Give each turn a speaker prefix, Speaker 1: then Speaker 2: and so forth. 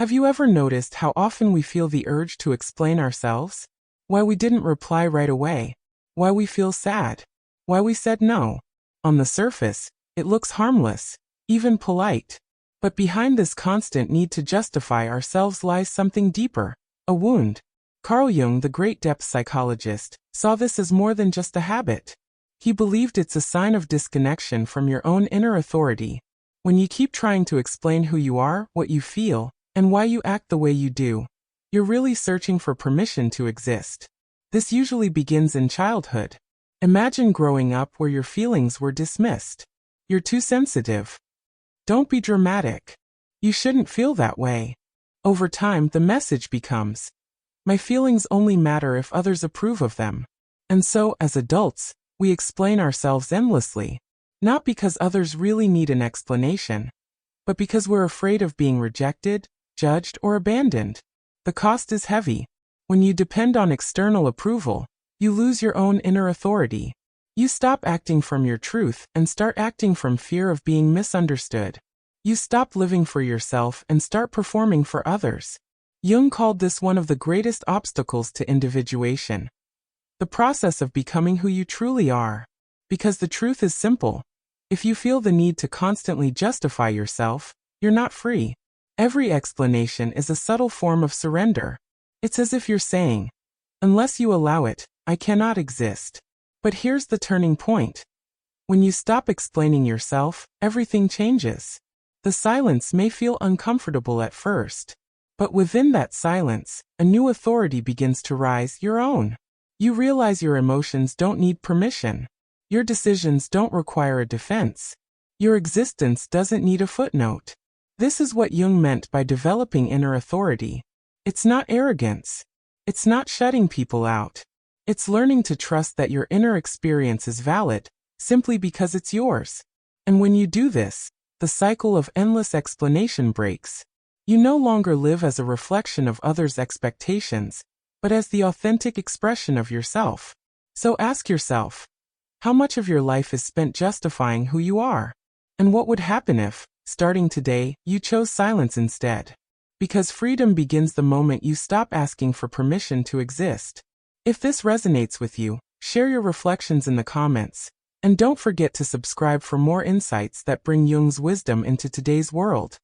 Speaker 1: Have you ever noticed how often we feel the urge to explain ourselves? Why we didn't reply right away? Why we feel sad? Why we said no? On the surface, it looks harmless, even polite. But behind this constant need to justify ourselves lies something deeper, a wound. Carl Jung, the great depth psychologist, saw this as more than just a habit. He believed it's a sign of disconnection from your own inner authority. When you keep trying to explain who you are, what you feel, and why you act the way you do, you're really searching for permission to exist. This usually begins in childhood. Imagine growing up where your feelings were dismissed. You're too sensitive. Don't be dramatic. You shouldn't feel that way. Over time, the message becomes, my feelings only matter if others approve of them. And so, as adults, we explain ourselves endlessly, not because others really need an explanation, but because we're afraid of being rejected, judged, or abandoned. The cost is heavy. When you depend on external approval, you lose your own inner authority. You stop acting from your truth and start acting from fear of being misunderstood. You stop living for yourself and start performing for others. Jung called this one of the greatest obstacles to individuation. The process of becoming who you truly are. Because the truth is simple. If you feel the need to constantly justify yourself, you're not free. Every explanation is a subtle form of surrender. It's as if you're saying, unless you allow it, I cannot exist. But here's the turning point. When you stop explaining yourself, everything changes. The silence may feel uncomfortable at first. But within that silence, a new authority begins to rise, your own. You realize your emotions don't need permission. Your decisions don't require a defense. Your existence doesn't need a footnote. This is what Jung meant by developing inner authority. It's not arrogance. It's not shutting people out. It's learning to trust that your inner experience is valid, simply because it's yours. And when you do this, the cycle of endless explanation breaks. You no longer live as a reflection of others' expectations, but as the authentic expression of yourself. So ask yourself, how much of your life is spent justifying who you are? And what would happen if, starting today, you chose silence instead? Because freedom begins the moment you stop asking for permission to exist. If this resonates with you, share your reflections in the comments. And don't forget to subscribe for more insights that bring Jung's wisdom into today's world.